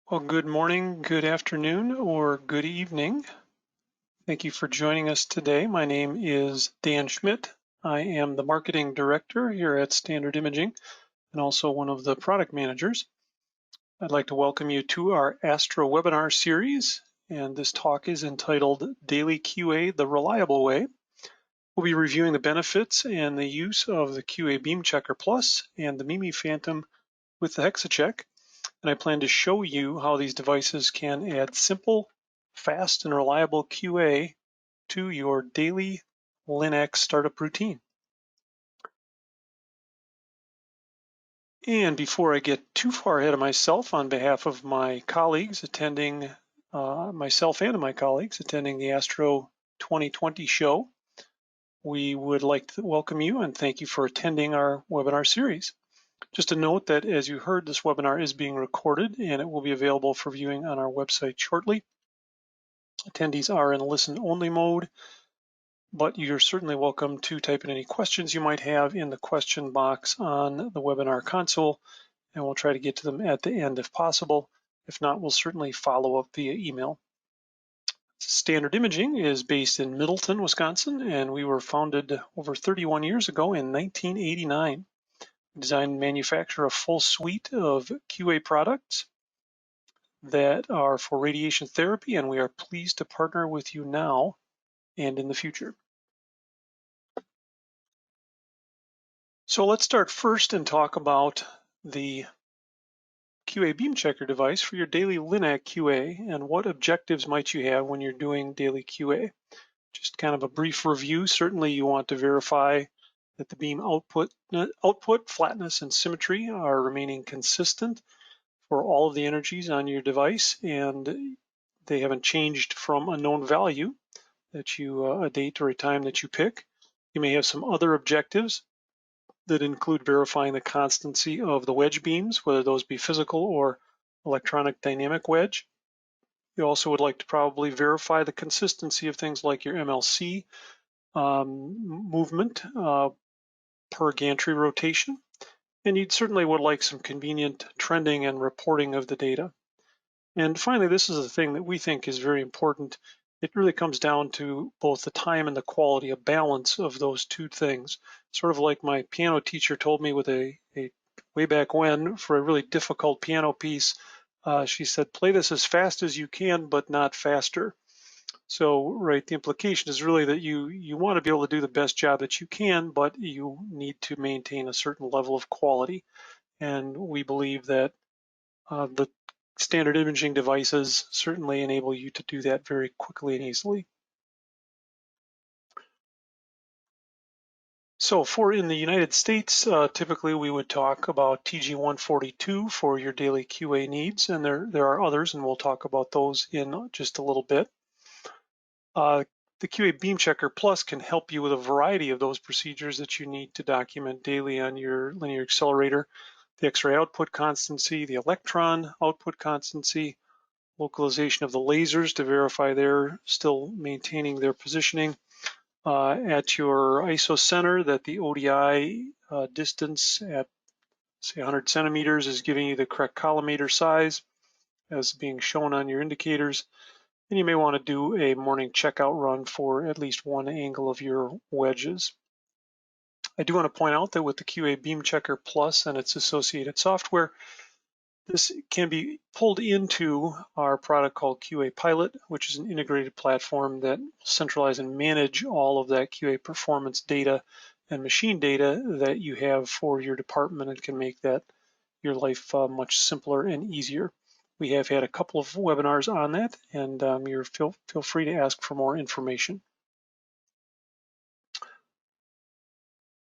Well, good morning, good afternoon, or good evening. Thank you for joining us today. My name is Dan Schmidt. I am the Marketing Director here at Standard Imaging and also one of the product managers. I'd like to welcome you to our Astro webinar series, and this talk is entitled Daily QA the Reliable Way. We'll be reviewing the benefits and the use of the QA BeamChecker Plus and the Mimi Phantom with the HexaCheck. And I plan to show you how these devices can add simple, fast, and reliable QA to your daily LINAC startup routine. And before I get too far ahead of myself, on behalf of my colleagues attending, myself and my colleagues attending the Astro 2020 show, we would like to welcome you and thank you for attending our webinar series. Just a note that, as you heard, this webinar is being recorded and it will be available for viewing on our website shortly. Attendees are in listen-only mode, but you're certainly welcome to type in any questions you might have in the question box on the webinar console, and we'll try to get to them at the end if possible. If not, we'll certainly follow up via email. Standard Imaging is based in Middleton, Wisconsin, and we were founded over 31 years ago in 1989. We design and manufacture a full suite of QA products that are for radiation therapy, and we are pleased to partner with you now and in the future. So let's start first and talk about the QA BeamChecker device for your daily LINAC QA and what objectives might you have when you're doing daily QA. Just kind of a brief review. Certainly you want to verify that the beam output, flatness, and symmetry are remaining consistent for all of the energies on your device, and they haven't changed from a known value that you, a date or a time that you pick. You may have some other objectives that include verifying the constancy of the wedge beams, whether those be physical or electronic dynamic wedge. You also would like to probably verify the consistency of things like your MLC movement per gantry rotation. And you certainly would like some convenient trending and reporting of the data. And finally, this is a thing that we think is very important. It really comes down to both the time and the quality, a balance of those two things. Sort of like my piano teacher told me with a way back when, for a really difficult piano piece, she said, play this as fast as you can, but not faster. So, right, the implication is really that you want to be able to do the best job that you can, but you need to maintain a certain level of quality. And we believe that the standard imaging devices certainly enable you to do that very quickly and easily. So for in the United States, typically we would talk about TG142 for your daily QA needs, and there are others, and we'll talk about those in just a little bit. The QA BeamChecker Plus can help you with a variety of those procedures that you need to document daily on your linear accelerator: the X-ray output constancy, the electron output constancy, localization of the lasers to verify they're still maintaining their positioning at your ISO center, that the ODI distance at say 100 centimeters is giving you the correct collimator size as being shown on your indicators. And you may want to do a morning checkout run for at least one angle of your wedges. I do want to point out that with the QA BeamChecker Plus and its associated software, this can be pulled into our product called QA Pilot, which is an integrated platform that will centralize and manage all of that QA performance data and machine data that you have for your department, and can make that your life much simpler and easier. We have had a couple of webinars on that, and feel free to ask for more information.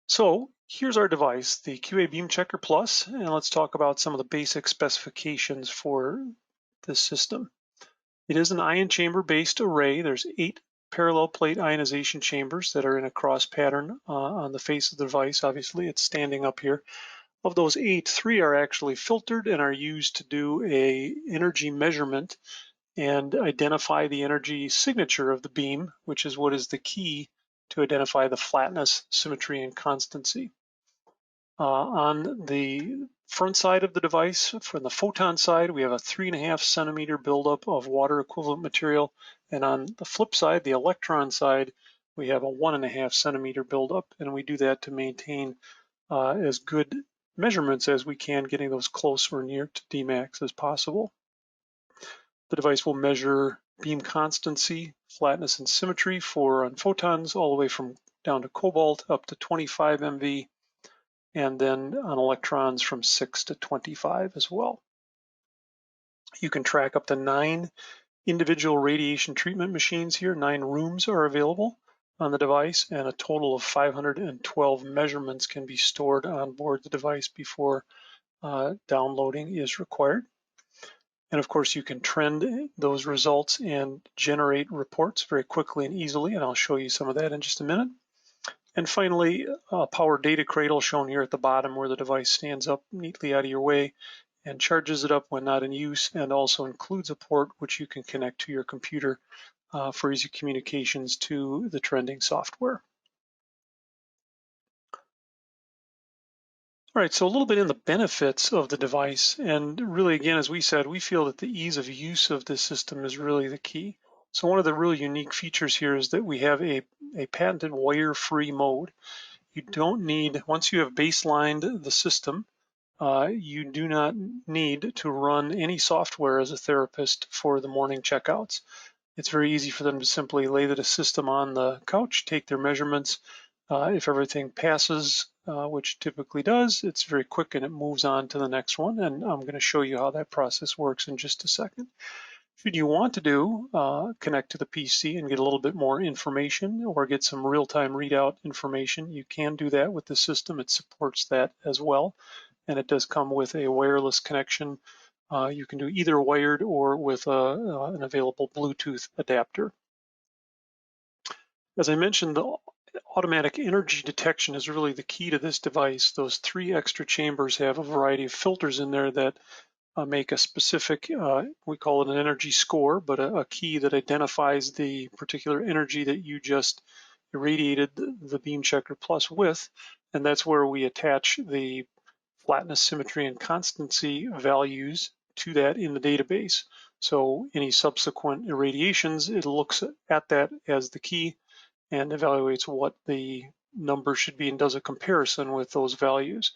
So here's our device, the QA BeamChecker Plus, and let's talk about some of the basic specifications for this system. It is an ion chamber based array. There's 8 parallel plate ionization chambers that are in a cross pattern on the face of the device. Obviously, it's standing up here. Of those 8, 3 are actually filtered and are used to do a energy measurement and identify the energy signature of the beam, which is what is the key to identify the flatness, symmetry, and constancy. On the front side of the device, from the photon side, we have a 3.5 centimeter buildup of water equivalent material. And on the flip side, the electron side, we have a 1.5 centimeter buildup. And we do that to maintain as good measurements as we can, getting those close or near to Dmax as possible. The device will measure beam constancy, flatness, and symmetry on photons all the way from down to cobalt up to 25 MV, and then on electrons from 6 to 25 as well. You can track up to 9 individual radiation treatment machines here. 9 rooms are available on the device, and a total of 512 measurements can be stored on board the device before downloading is required. And of course, you can trend those results and generate reports very quickly and easily, and I'll show you some of that in just a minute. And finally, a power data cradle shown here at the bottom, where the device stands up neatly out of your way and charges it up when not in use, and also includes a port which you can connect to your computer for easy communications to the trending software. All right, so a little bit in the benefits of the device, and really, again, as we said, we feel that the ease of use of this system is really the key. So one of the really unique features here is that we have a patented wire-free mode. You don't need, once you have baselined the system, you do not need to run any software as a therapist for the morning checkouts. It's very easy for them to simply lay the system on the couch, take their measurements. If everything passes, which typically does, it's very quick and it moves on to the next one. And I'm going to show you how that process works in just a second. Should you want to do, connect to the PC and get a little bit more information or get some real-time readout information, you can do that with the system. It supports that as well. And it does come with a wireless connection. You can do either wired or with an available Bluetooth adapter. As I mentioned, the automatic energy detection is really the key to this device. Those 3 extra chambers have a variety of filters in there that make a specific, we call it an energy score, but a key that identifies the particular energy that you just irradiated the BeamChecker Plus with, and that's where we attach the flatness, symmetry, and constancy values to that in the database. So any subsequent irradiations, it looks at that as the key and evaluates what the number should be and does a comparison with those values.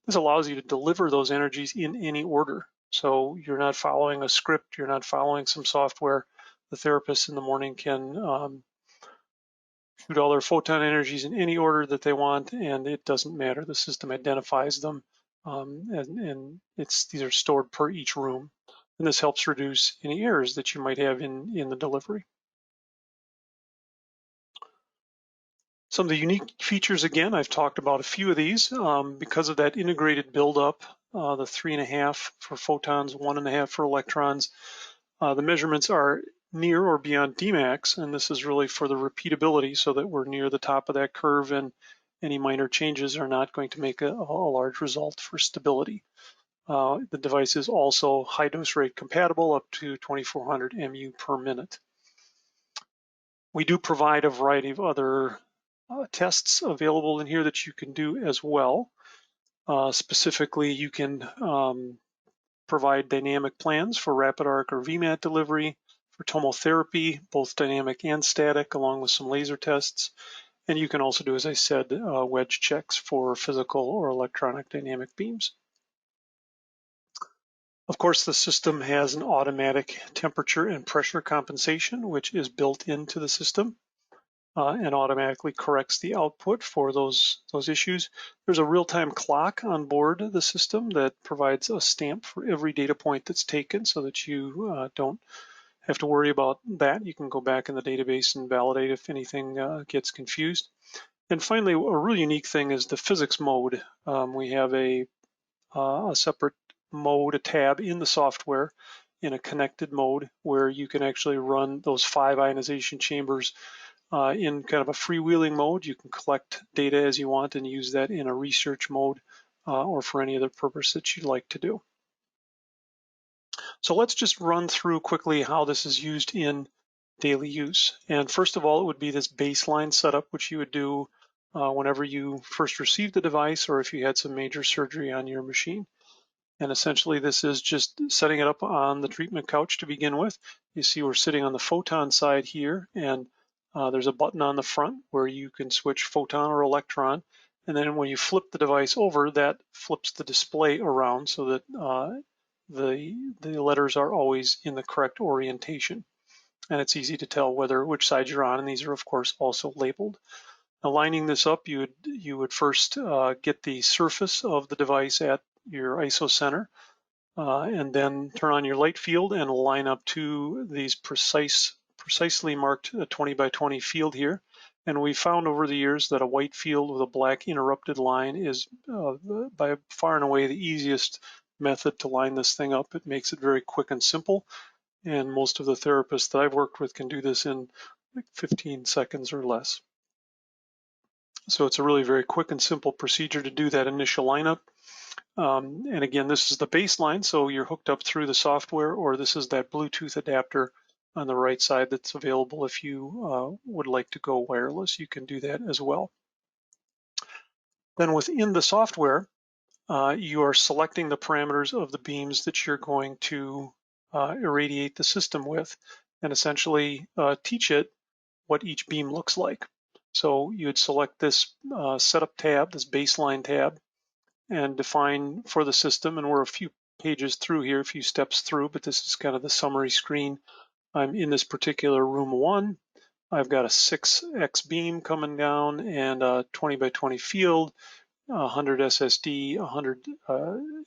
This allows you to deliver those energies in any order. So you're not following a script, you're not following some software. The therapist in the morning can shoot all their photon energies in any order that they want, and it doesn't matter. The system identifies them, and these are stored per each room. And this helps reduce any errors that you might have in the delivery. Some of the unique features, again, I've talked about a few of these. Because of that integrated buildup, the 3.5 for photons, 1.5 for electrons, the measurements are near or beyond Dmax, and this is really for the repeatability so that we're near the top of that curve and any minor changes are not going to make a large result for stability. The device is also high dose rate compatible up to 2400 MU per minute. We do provide a variety of other tests available in here that you can do as well. Specifically, you can provide dynamic plans for rapid arc or VMAT delivery, for tomotherapy, both dynamic and static, along with some laser tests. And you can also do, as I said, wedge checks for physical or electronic dynamic beams. Of course, the system has an automatic temperature and pressure compensation, which is built into the system. And automatically corrects the output for those issues. There's a real-time clock on board the system that provides a stamp for every data point that's taken so that you don't have to worry about that. You can go back in the database and validate if anything gets confused. And finally, a really unique thing is the physics mode. We have a separate mode, a tab in the software in a connected mode where you can actually run those 5 ionization chambers in kind of a freewheeling mode. You can collect data as you want and use that in a research mode or for any other purpose that you'd like to do. So let's just run through quickly how this is used in daily use. And first of all, it would be this baseline setup, which you would do whenever you first received the device or if you had some major surgery on your machine. And essentially this is just setting it up on the treatment couch to begin with. You see we're sitting on the photon side here, and there's a button on the front where you can switch photon or electron. And then when you flip the device over, that flips the display around so that the letters are always in the correct orientation. And it's easy to tell which side you're on, and these are of course also labeled. Now, lining this up, you would first get the surface of the device at your ISO center, and then turn on your light field and line up to these precisely marked 20 by 20 field here. And we found over the years that a white field with a black interrupted line is by far and away the easiest method to line this thing up. It makes it very quick and simple, and most of the therapists that I've worked with can do this in like 15 seconds or less. So it's a really very quick and simple procedure to do that initial lineup. And again, this is the baseline, so you're hooked up through the software, or this is that Bluetooth adapter on the right side that's available if you would like to go wireless. You can do that as well. Then within the software, you are selecting the parameters of the beams that you're going to irradiate the system with, and essentially teach it what each beam looks like. So you would select this setup tab, this baseline tab, and define for the system, and we're a few pages through here, a few steps through, but this is kind of the summary screen. I'm in this particular room 1. I've got a 6x beam coming down and a 20 by 20 field, 100 SSD, 100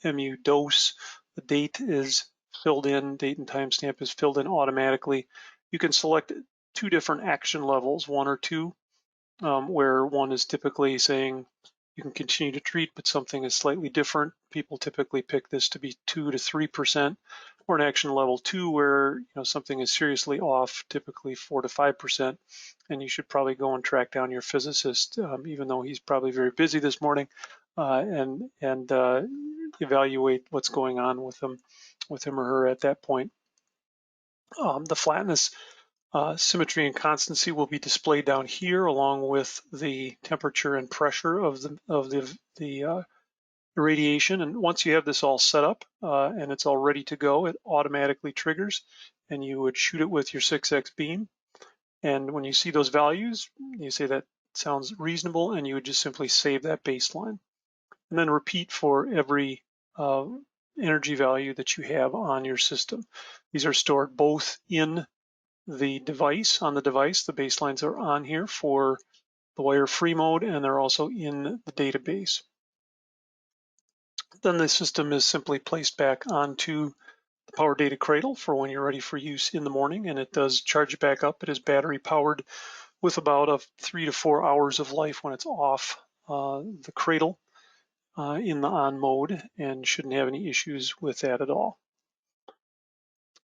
MU dose. The date is filled in, date and timestamp is filled in automatically. You can select 2 different action levels, 1 or 2, where 1 is typically saying you can continue to treat, but something is slightly different. People typically pick this to be 2 to 3%, or an action level 2 where something is seriously off, typically 4 to 5%, and you should probably go and track down your physicist, even though he's probably very busy this morning, and evaluate what's going on with him or her at that point. The flatness, symmetry, and constancy will be displayed down here, along with the temperature and pressure of the irradiation. And once you have this all set up and it's all ready to go, it automatically triggers, and you would shoot it with your 6x beam. And when you see those values, you say that sounds reasonable, and you would just simply save that baseline, and then repeat for every energy value that you have on your system. These are stored both in the device, on the device. The baselines are on here for the wire-free mode, and they're also in the database. Then the system is simply placed back onto the power data cradle for when you're ready for use in the morning, and it does charge it back up. It is battery powered with about 3 to 4 hours of life when it's off the cradle in the on mode, and shouldn't have any issues with that at all.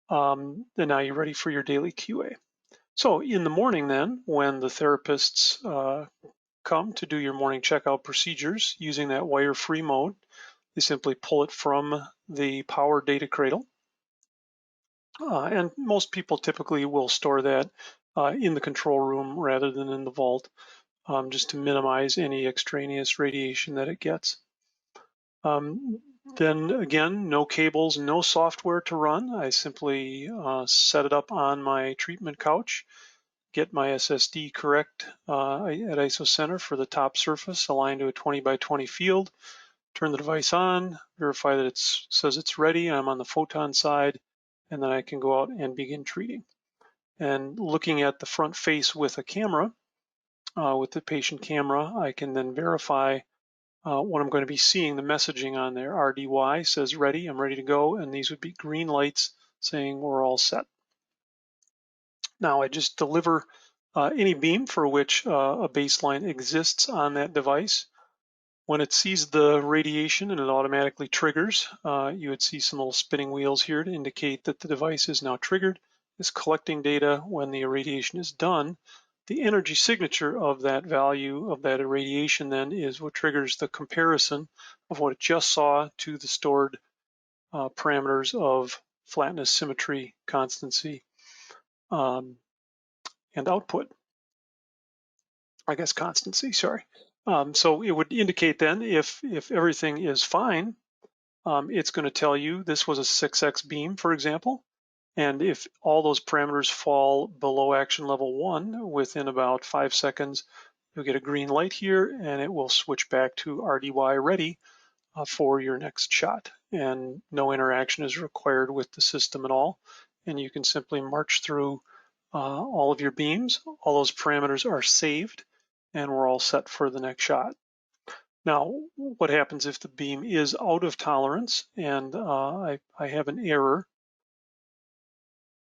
And now you're ready for your daily QA. So in the morning then, when the therapists come to do your morning checkout procedures using that wire-free mode, you simply pull it from the power data cradle. And most people typically will store that in the control room rather than in the vault, just to minimize any extraneous radiation that it gets. Then again, no cables, no software to run. I simply set it up on my treatment couch, get my SSD correct at ISO center for the top surface, aligned to a 20 by 20 field, turn the device on, verify that it says it's ready, I'm on the photon side, and then I can go out and begin treating. And looking at the front face with a camera, with the patient camera, I can then verify what I'm going to be seeing, the messaging on there. RDY says ready, I'm ready to go, and these would be green lights saying we're all set. Now I just deliver any beam for which a baseline exists on that device. When it sees the radiation and it automatically triggers, you would see some little spinning wheels here to indicate that the device is now triggered. It's collecting data. When the irradiation is done, the energy signature of that value of that irradiation then is what triggers the comparison of what it just saw to the stored parameters of flatness, symmetry, constancy, and output. I guess constancy, sorry. So it would indicate then if everything is fine, It's going to tell you this was a 6x beam, for example. And if all those parameters fall below action level 1 within about 5 seconds, you'll get a green light here and it will switch back to RDY ready for your next shot. And no interaction is required with the system at all. And you can simply march through all of your beams. All those parameters are saved and we're all set for the next shot. Now, what happens if the beam is out of tolerance and I have an error?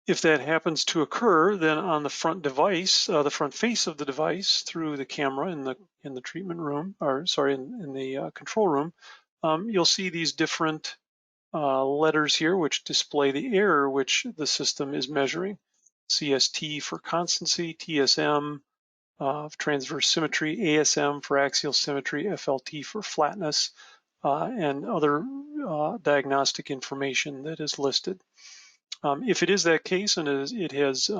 If that happens to occur, then on the front device, the front face of the device through the camera in the treatment room, or sorry, in the control room, you'll see these different letters here which display the error which the system is measuring. CST for constancy, TSM, transverse symmetry, ASM for axial symmetry, FLT for flatness, and other diagnostic information that is listed. If it is that case and it has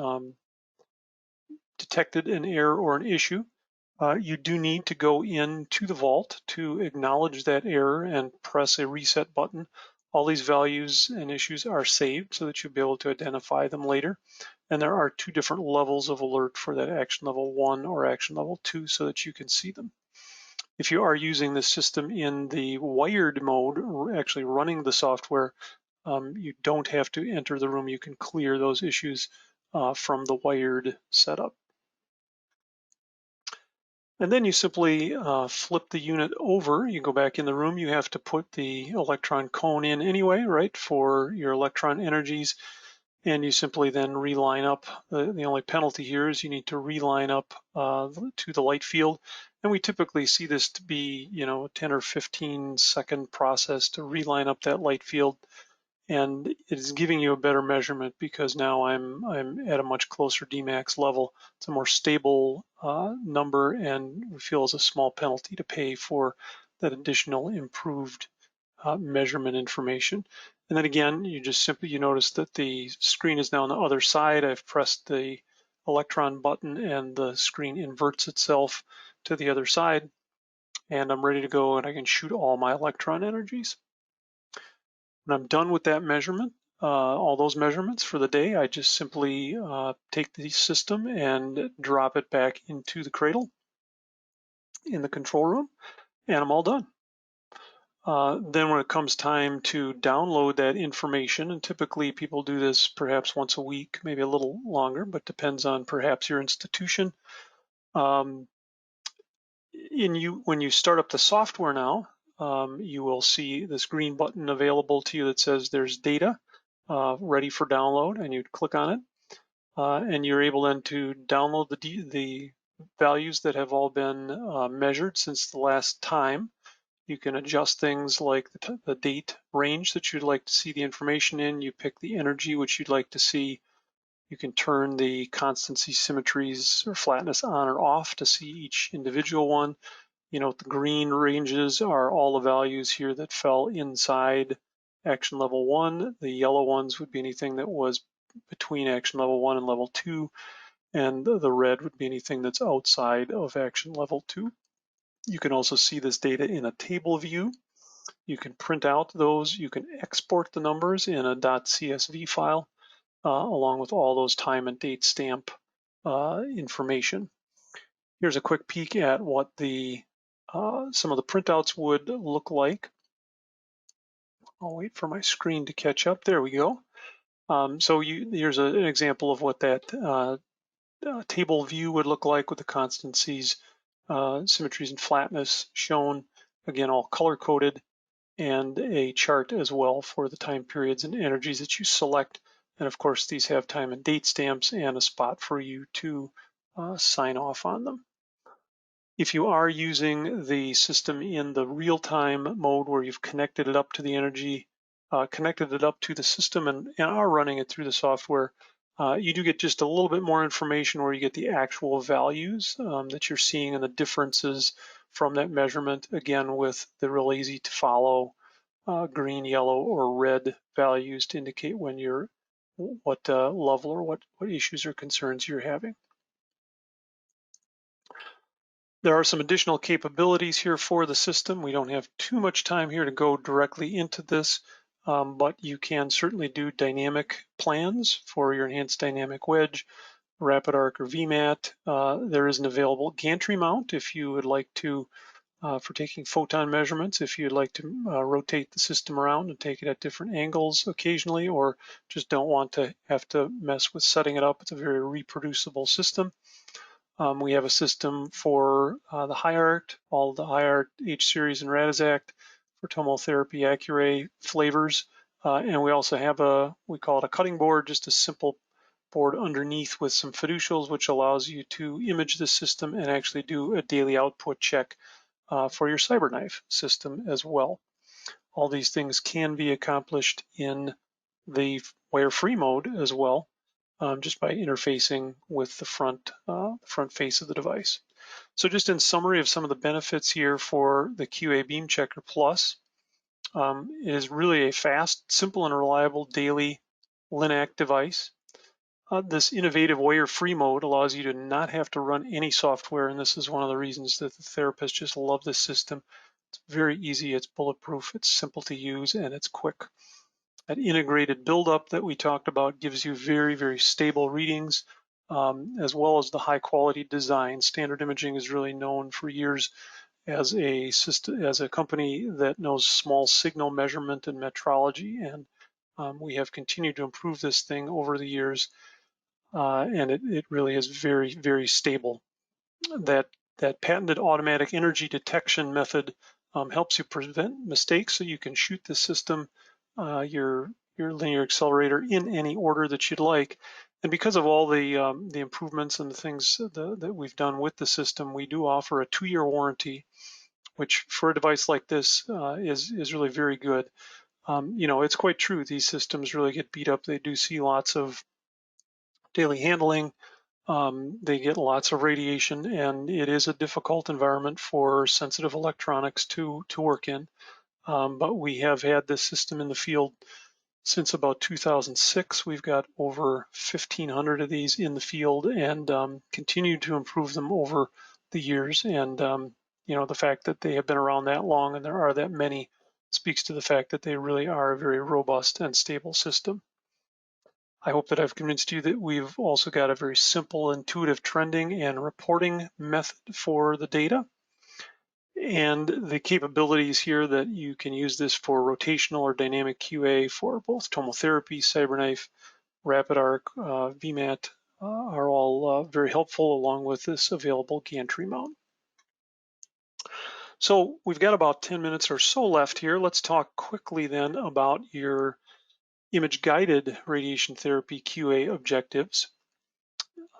detected an error or an issue, you do need to go into the vault to acknowledge that error and press a reset button. All these values and issues are saved so that you'll be able to identify them later. And there are 2 different levels of alert for that action level 1 or action level 2 so that you can see them. If you are using the system in the wired mode, actually running the software, you don't have to enter the room. You can clear those issues from the wired setup. And then you simply flip the unit over. You go back in the room. You have to put the electron cone in anyway, right, for your electron energies. And you simply then reline up. The only penalty here is you need to reline up to the light field. And we typically see this to be, 10 or 15 second process to reline up that light field. And it is giving you a better measurement because now I'm at a much closer Dmax level. It's a more stable number, and we feel it's a small penalty to pay for that additional improved measurement information. And then again, you just simply, notice that the screen is now on the other side. I've pressed the electron button and the screen inverts itself to the other side, and I'm ready to go and I can shoot all my electron energies. When I'm done with that measurement, all those measurements for the day, I just simply take the system and drop it back into the cradle in the control room, and I'm all done. Then when it comes time to download that information, and typically people do this perhaps once a week, maybe a little longer, but depends on perhaps your institution. When you start up the software now, you will see this green button available to you that says there's data ready for download, and you'd click on it, and you're able then to download the values that have all been measured since the last time. You can adjust things like the date range that you'd like to see the information in. You pick the energy which you'd like to see. You can turn the constancy, symmetries, or flatness on or off to see each individual one. The green ranges are all the values here that fell inside action level 1. The yellow ones would be anything that was between action level 1 and level 2, and the red would be anything that's outside of action level 2. You can also see this data in a table view. You can print out those. You can export the numbers in a .csv file along with all those time and date stamp information. Here's a quick peek at what some of the printouts would look like. I'll wait for my screen to catch up. There we go. Here's an example of what that table view would look like with the constancies, symmetries, and flatness shown, again, all color-coded, and a chart as well for the time periods and energies that you select. And of course, these have time and date stamps and a spot for you to sign off on them. If you are using the system in the real-time mode where you've connected it up to the energy, connected it up to the system and are running it through the software, you do get just a little bit more information where you get the actual values that you're seeing and the differences from that measurement, again, with the real easy to follow green, yellow, or red values to indicate when you're, what level or what issues or concerns you're having. There are some additional capabilities here for the system. We don't have too much time here to go directly into this, but you can certainly do dynamic plans for your enhanced dynamic wedge, rapid arc, or VMAT. There is an available gantry mount if you would like to, for taking photon measurements, if you'd like to rotate the system around and take it at different angles occasionally, or just don't want to have to mess with setting it up. It's a very reproducible system. We have a system for the HiArt, all the HiArt H series and Radixact for tomotherapy Accuray flavors. And we also have we call it a cutting board, just a simple board underneath with some fiducials, which allows you to image the system and actually do a daily output check for your CyberKnife system as well. All these things can be accomplished in the wire-free mode as well, just by interfacing with the front face of the device. So just in summary of some of the benefits here for the QA BeamChecker Plus, it is really a fast, simple, and reliable daily LINAC device. This innovative wire-free mode allows you to not have to run any software, and this is one of the reasons that the therapists just love this system. It's very easy, it's bulletproof, it's simple to use, and it's quick. That integrated buildup that we talked about gives you very, very stable readings, as well as the high quality design. Standard Imaging is really known for years as a system, as a company that knows small signal measurement and metrology, and we have continued to improve this thing over the years, and it really is very, very stable. That patented automatic energy detection method helps you prevent mistakes, so you can shoot the system, your linear accelerator, in any order that you'd like. And because of all the improvements and the things that we've done with the system, we do offer a 2-year warranty, which for a device like this is really very good. You know, it's quite true. These systems really get beat up. They do see lots of daily handling. They get lots of radiation, and it is a difficult environment for sensitive electronics to work in. But we have had this system in the field since about 2006. We've got over 1,500 of these in the field, and continue to improve them over the years. And you know, the fact that they have been around that long and there are that many speaks to the fact that they really are a very robust and stable system. I hope that I've convinced you that we've also got a very simple, intuitive trending and reporting method for the data, and the capabilities here that you can use this for rotational or dynamic QA for both tomotherapy, CyberKnife, rapid arc, VMAT are all very helpful, along with this available gantry mount. So we've got about 10 minutes or so left here. Let's talk quickly then about your image-guided radiation therapy QA objectives.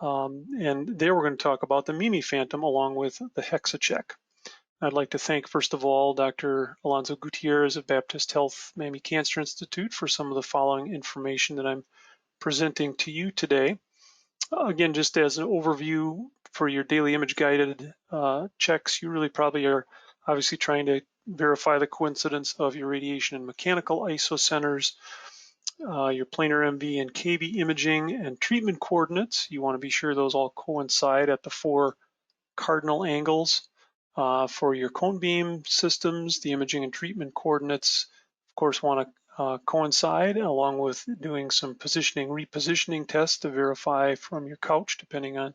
And there we're going to talk about the Mimi Phantom along with the HexaCheck. I'd like to thank, first of all, Dr. Alonso Gutierrez of Baptist Health Miami Cancer Institute for some of the following information that I'm presenting to you today. Again, just as an overview for your daily image-guided checks, you really probably are obviously trying to verify the coincidence of your radiation and mechanical isocenters, your planar MV and KB imaging and treatment coordinates. You want to be sure those all coincide at the 4 cardinal angles. For your cone beam systems, the imaging and treatment coordinates, of course, want to coincide, along with doing some positioning, repositioning tests to verify from your couch, depending on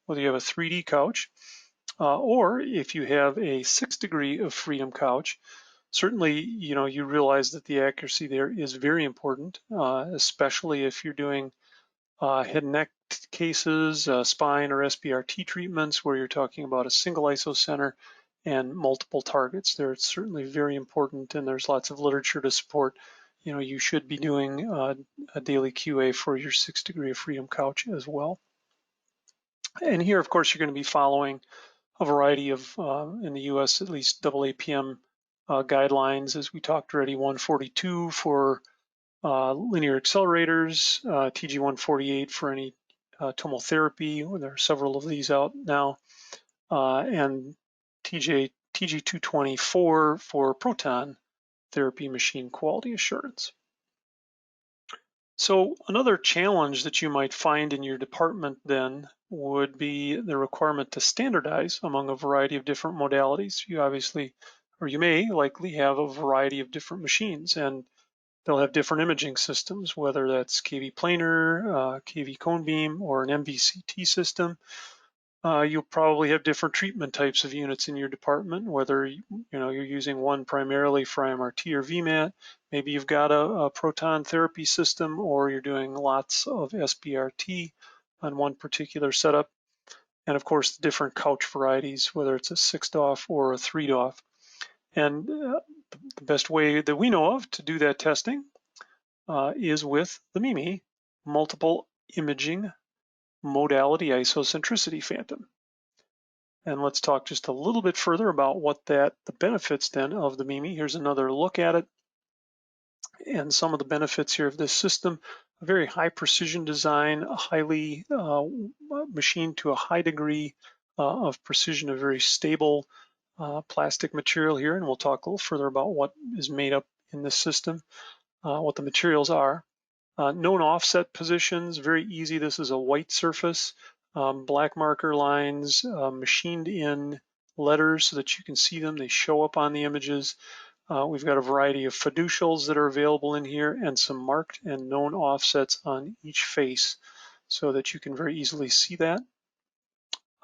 whether you have a 3D couch, or if you have a 6 degree of freedom couch. Certainly, you know, you realize that the accuracy there is very important, especially if you're doing head and neck cases, spine or SBRT treatments, where you're talking about a single isocenter and multiple targets. They're certainly very important, and there's lots of literature to support, you know, you should be doing a daily QA for your 6 degree of freedom couch as well. And here, of course, you're going to be following a variety of, in the US, at least AAPM guidelines, as we talked already, 142 for linear accelerators, TG148 for any tomotherapy. There are several of these out now, and TG224 for proton therapy machine quality assurance. So another challenge that you might find in your department then would be the requirement to standardize among a variety of different modalities. You obviously, or you may likely have a variety of different machines, and they'll have different imaging systems, whether that's KV planar, KV cone beam, or an MVCT system. You'll probably have different treatment types of units in your department, whether you're using one primarily for IMRT or VMAT. Maybe you've got a proton therapy system, or you're doing lots of SBRT on one particular setup. And of course, the different couch varieties, whether it's a 6-DOF or a 3-DOF. And the best way that we know of to do that testing is with the MIMI, multiple imaging modality isocentricity phantom. And let's talk just a little bit further about what the benefits then of the MIMI. Here's another look at it and some of the benefits here of this system. A very high precision design, highly machined to a high degree of precision, a very stable plastic material here. And we'll talk a little further about what is made up in this system, what the materials are. Known offset positions, very easy. This is a white surface, black marker lines, machined in letters so that you can see them. They show up on the images. We've got a variety of fiducials that are available in here and some marked and known offsets on each face so that you can very easily see that.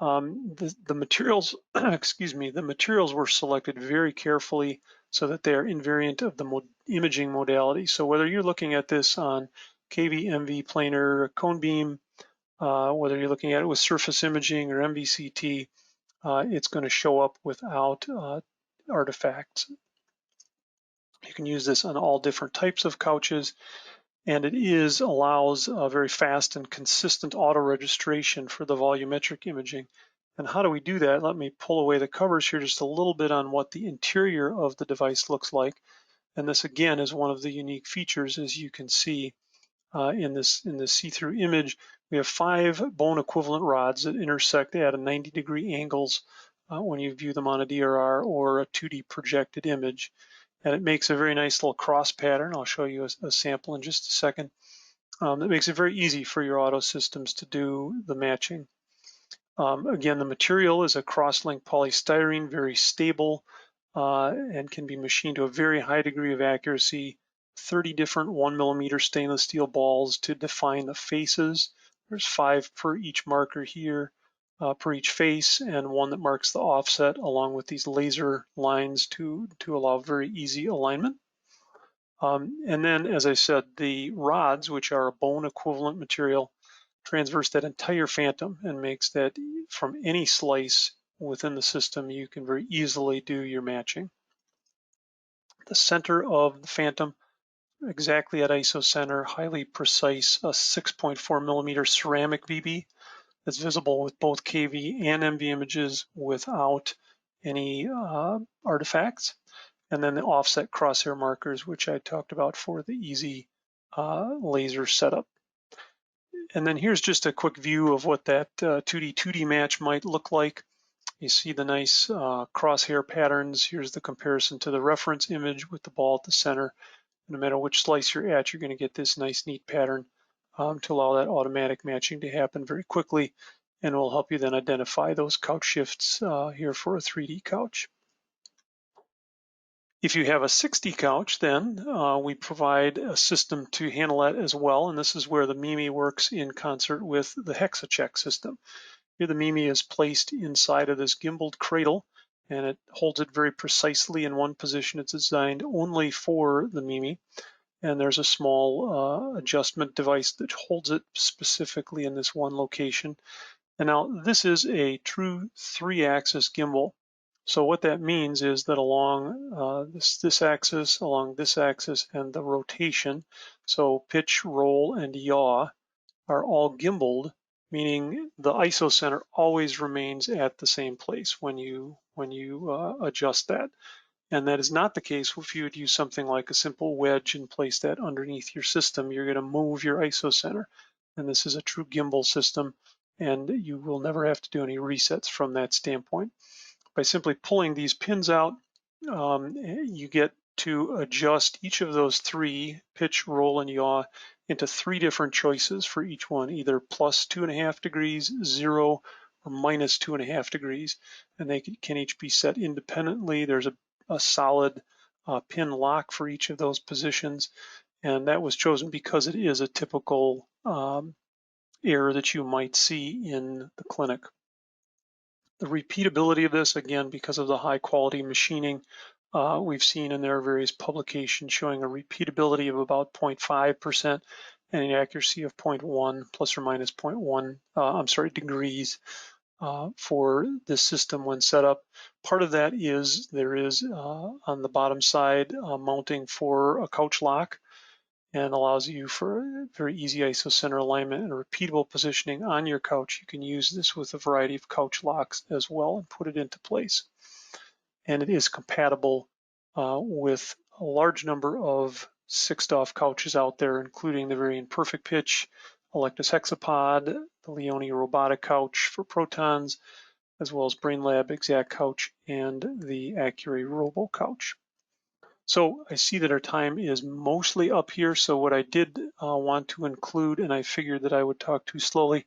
The materials, excuse me, the materials were selected very carefully so that they are invariant of the imaging modality. So whether you're looking at this on KV, MV, planar, cone beam, whether you're looking at it with surface imaging or MVCT, it's going to show up without artifacts. You can use this on all different types of couches, and it allows a very fast and consistent auto registration for the volumetric imaging. And how do we do that? Let me pull away the covers here just a little bit on what the interior of the device looks like. And this again is one of the unique features, as you can see in this see-through image. We have 5 bone equivalent rods that intersect at a 90-degree angles when you view them on a DRR or a 2D projected image. And it makes a very nice little cross pattern. I'll show you a sample in just a second. That makes it very easy for your auto systems to do the matching. Again, the material is a cross-linked polystyrene, very stable, and can be machined to a very high degree of accuracy. 30 different 1mm stainless steel balls to define the faces. There's 5 per each marker here, per each face, and 1 that marks the offset, along with these laser lines to allow very easy alignment. And then, as I said, the rods, which are a bone equivalent material, transverse that entire phantom and makes that from any slice within the system, you can very easily do your matching. The center of the phantom, exactly at isocenter, highly precise, a 6.4mm ceramic BB that's visible with both KV and MV images without any artifacts. And then the offset crosshair markers, which I talked about for the easy laser setup. And then here's just a quick view of what that 2D match might look like. You see the nice crosshair patterns. Here's the comparison to the reference image with the ball at the center. No matter which slice you're at, you're going to get this nice, neat pattern to allow that automatic matching to happen very quickly, and will help you then identify those couch shifts here for a 3D couch. If you have a 6D couch, then we provide a system to handle that as well, and this is where the MIMI works in concert with the HexaCheck system. Here the MIMI is placed inside of this gimbaled cradle, and it holds it very precisely in one position. It's designed only for the MIMI, and there's a small adjustment device that holds it specifically in this one location. And now this is a true 3-axis gimbal. So what that means is that along this axis, along this axis, and the rotation, so pitch, roll, and yaw are all gimbaled, meaning the isocenter always remains at the same place when you adjust that. And that is not the case if you would use something like a simple wedge and place that underneath your system. You're going to move your isocenter. And this is a true gimbal system, and you will never have to do any resets from that standpoint. By simply pulling these pins out, you get to adjust each of those 3, pitch, roll, and yaw, into 3 different choices for each one, either plus 2.5 degrees, 0, or minus 2.5 degrees, and they can each be set independently. There's a solid pin lock for each of those positions, and that was chosen because it is a typical error that you might see in the clinic. The repeatability of this, again, because of the high quality machining, we've seen in their various publications showing a repeatability of about 0.5% and an accuracy of 0.1 plus or minus 0.1 degrees for this system when set up. Part of that is there is on the bottom side mounting for a couch lock, and allows you for very easy isocenter alignment and repeatable positioning on your couch. You can use this with a variety of couch locks as well and put it into place. And it is compatible with a large number of 6DOF couches out there, including the Varian Perfect Pitch, Electus Hexapod, the Leone Robotic Couch for protons, as well as BrainLab Exact Couch and the Accuray Robo Couch. So I see that our time is mostly up here. So what I did want to include, and I figured that I would talk too slowly,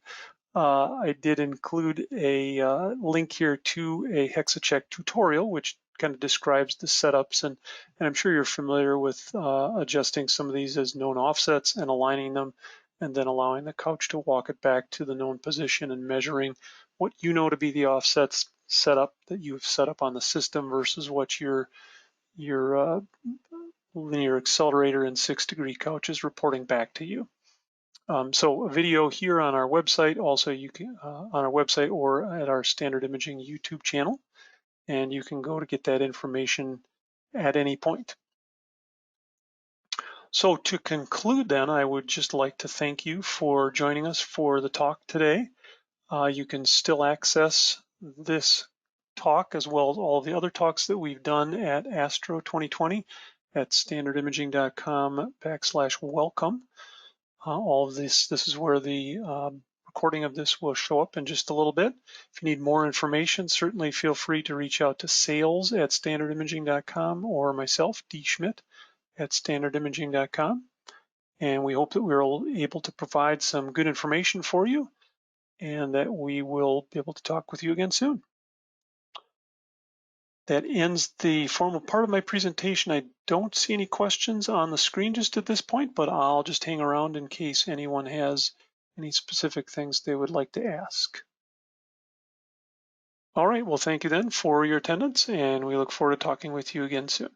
I did include a link here to a HexaCheck tutorial, which kind of describes the setups. And I'm sure you're familiar with adjusting some of these as known offsets and aligning them, and then allowing the couch to walk it back to the known position and measuring what you know to be the offsets setup that you've set up on the system versus what your linear accelerator and 6-degree couch is reporting back to you. So a video here on our website, also you can on our website or at our Standard Imaging YouTube channel, and you can go to get that information at any point. So to conclude then, I would just like to thank you for joining us for the talk today. You can still access this talk as well as all the other talks that we've done at Astro 2020 at standardimaging.com/welcome. All of this is where the recording of this will show up in just a little bit. If you need more information, certainly feel free to reach out to sales@standardimaging.com or myself, D. Schmidt, at standardimaging.com. And we hope that we're able to provide some good information for you and that we will be able to talk with you again soon. That ends the formal part of my presentation. I don't see any questions on the screen just at this point, but I'll just hang around in case anyone has any specific things they would like to ask. All right, well, thank you then for your attendance, and we look forward to talking with you again soon.